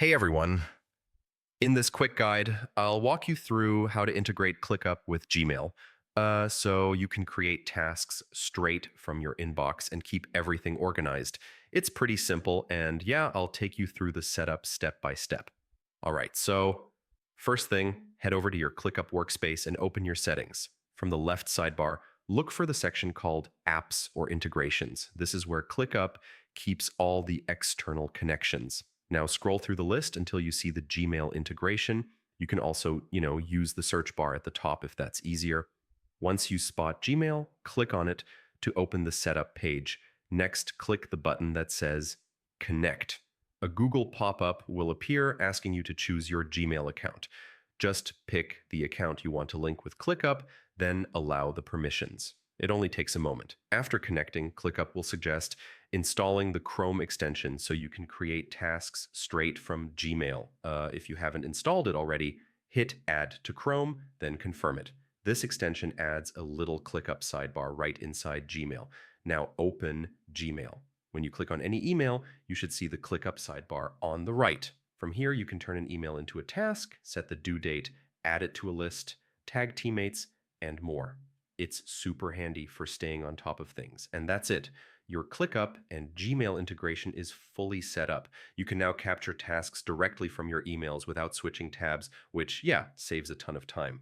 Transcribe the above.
Hey everyone. In this quick guide, I'll walk you through how to integrate ClickUp with Gmail so you can create tasks straight from your inbox and keep everything organized. It's pretty simple, and yeah, I'll take you through the setup step by step. All right, so first thing, head over to your ClickUp workspace and open your settings. From the left sidebar, look for the section called Apps or Integrations. This is where ClickUp keeps all the external connections. Now scroll through the list until you see the Gmail integration. You can also, use the search bar at the top if that's easier. Once you spot Gmail, click on it to open the setup page. Next, click the button that says Connect. A Google pop-up will appear asking you to choose your Gmail account. Just pick the account you want to link with ClickUp, then allow the permissions. It only takes a moment. After connecting, ClickUp will suggest installing the Chrome extension so you can create tasks straight from Gmail. If you haven't installed it already, hit Add to Chrome, then confirm it. This extension adds a little ClickUp sidebar right inside Gmail. Now open Gmail. When you click on any email, you should see the ClickUp sidebar on the right. From here, you can turn an email into a task, set the due date, add it to a list, tag teammates, and more. It's super handy for staying on top of things. And that's it. Your ClickUp and Gmail integration is fully set up. You can now capture tasks directly from your emails without switching tabs, which, yeah, saves a ton of time.